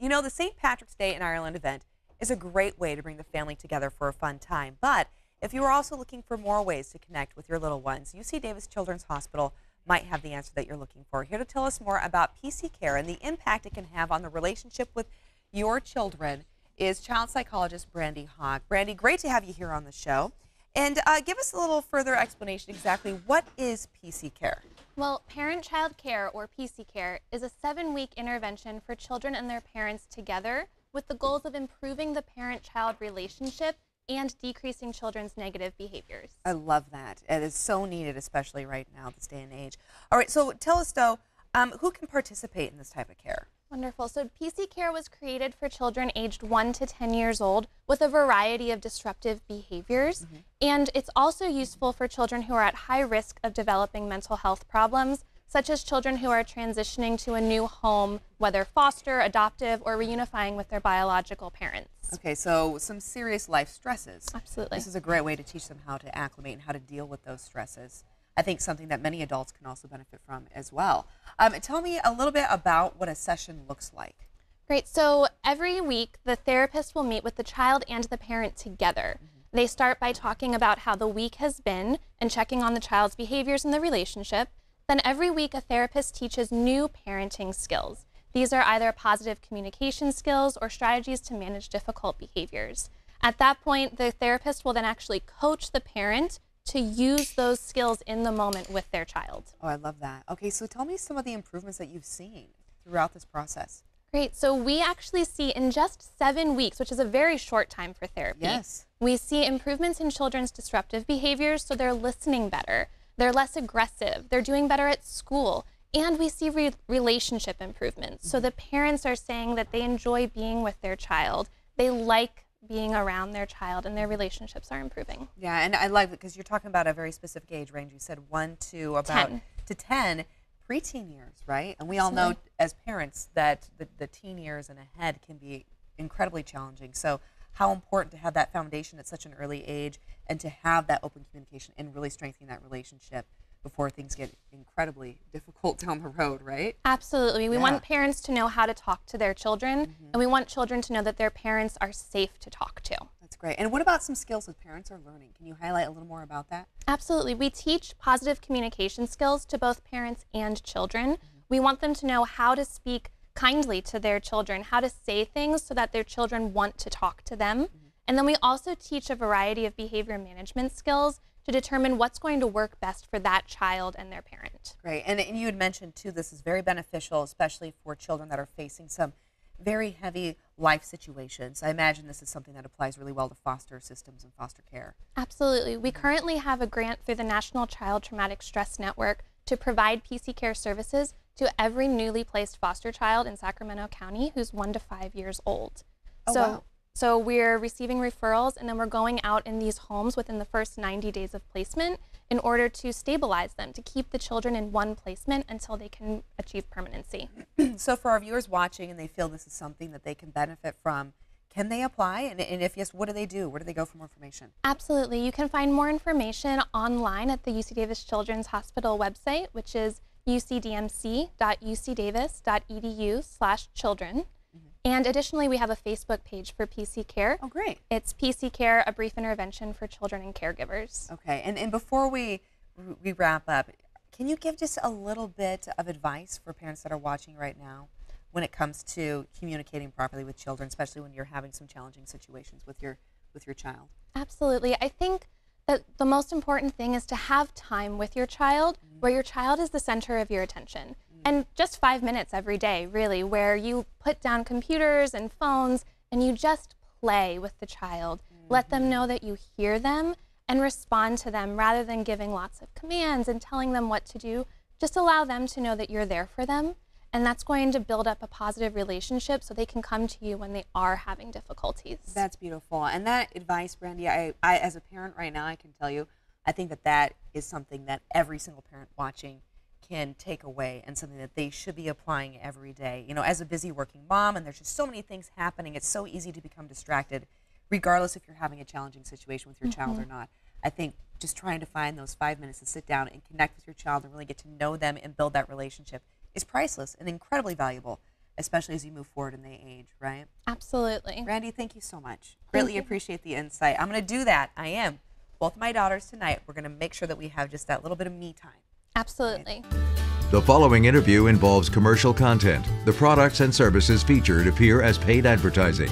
You know, the St. Patrick's Day in Ireland event is a great way to bring the family together for a fun time. But if you are also looking for more ways to connect with your little ones, UC Davis Children's Hospital might have the answer that you're looking for. Here to tell us more about PC Care and the impact it can have on the relationship with your children is child psychologist Brandy Hogg. Brandy, great to have you here on the show. And give us a little further explanation exactly what is PC Care? Well, Parent-Child Care, or PC Care, is a 7-week intervention for children and their parents together with the goals of improving the parent-child relationship and decreasing children's negative behaviors. I love that. It is so needed, especially right now, this day and age. All right, so tell us, though, who can participate in this type of care? Wonderful. So PC Care was created for children aged 1 to 10 years old with a variety of disruptive behaviors. And it's also useful for children who are at high risk of developing mental health problems, such as children who are transitioning to a new home, whether foster, adoptive, or reunifying with their biological parents. Okay, so some serious life stresses. Absolutely. This is a great way to teach them how to acclimate and how to deal with those stresses. I think something that many adults can also benefit from as well. Tell me a little bit about what a session looks like. Great. So every week, the therapist will meet with the child and the parent together. They start by talking about how the week has been and checking on the child's behaviors in the relationship. Then every week, a therapist teaches new parenting skills. These are either positive communication skills or strategies to manage difficult behaviors. At that point, the therapist will then actually coach the parent to use those skills in the moment with their child. Oh, I love that. Okay, so tell me some of the improvements that you've seen throughout this process. Great. So we actually see in just 7 weeks, which is a very short time for therapy, Yes. we see improvements in children's disruptive behaviors, so they're listening better, they're less aggressive, they're doing better at school, and we see relationship improvements. So the parents are saying that they enjoy being with their child, they like being around their child, and their relationships are improving. Yeah, and I like it because you're talking about a very specific age range. You said 1 to about 10. to 10, preteen years, right? And we all know as parents that the teen years and ahead can be incredibly challenging. So how important to have that foundation at such an early age and to have that open communication and really strengthening that relationship before things get incredibly difficult down the road, right? Absolutely. We Yeah. want parents to know how to talk to their children, and we want children to know that their parents are safe to talk to. That's great. And what about some skills that parents are learning? Can you highlight a little more about that? Absolutely. We teach positive communication skills to both parents and children. We want them to know how to speak kindly to their children, how to say things so that their children want to talk to them. And then we also teach a variety of behavior management skills to determine what's going to work best for that child and their parent. Great. And you had mentioned, too, this is very beneficial, especially for children that are facing some very heavy life situations. I imagine this is something that applies really well to foster systems and foster care. Absolutely. We currently have a grant through the National Child Traumatic Stress Network to provide PC Care services to every newly placed foster child in Sacramento County who's 1 to 5 years old. Oh, wow. So we're receiving referrals, and then we're going out in these homes within the first 90 days of placement in order to stabilize them, to keep the children in one placement until they can achieve permanency. So for our viewers watching and they feel this is something that they can benefit from, can they apply? And if yes, what do they do? Where do they go for more information? Absolutely. You can find more information online at the UC Davis Children's Hospital website, which is ucdmc.ucdavis.edu/children. And additionally, we have a Facebook page for PC Care. Oh, great. It's PC Care, a brief intervention for children and caregivers. Okay. And before we wrap up, can you give just a little bit of advice for parents that are watching right now when it comes to communicating properly with children, especially when you're having some challenging situations with your child? Absolutely. I think that the most important thing is to have time with your child where your child is the center of your attention. And just 5 minutes every day, really, where you put down computers and phones and you just play with the child. Let them know that you hear them and respond to them rather than giving lots of commands and telling them what to do. Just allow them to know that you're there for them. And that's going to build up a positive relationship so they can come to you when they are having difficulties. That's beautiful. And that advice, Brandy, I as a parent right now, I can tell you, I think that is something that every single parent watching can take away and something that they should be applying every day. You know, as a busy working mom, and there's just so many things happening, it's so easy to become distracted, regardless if you're having a challenging situation with your child or not. I think just trying to find those 5 minutes to sit down and connect with your child and really get to know them and build that relationship is priceless and incredibly valuable. especially as you move forward in the age, right? Absolutely. Randy, thank you so much. Greatly appreciate the insight. I'm going to do that. I am. Both my daughters tonight, we're going to make sure that we have just that little bit of me time. Absolutely. The following interview involves commercial content. The products and services featured appear as paid advertising.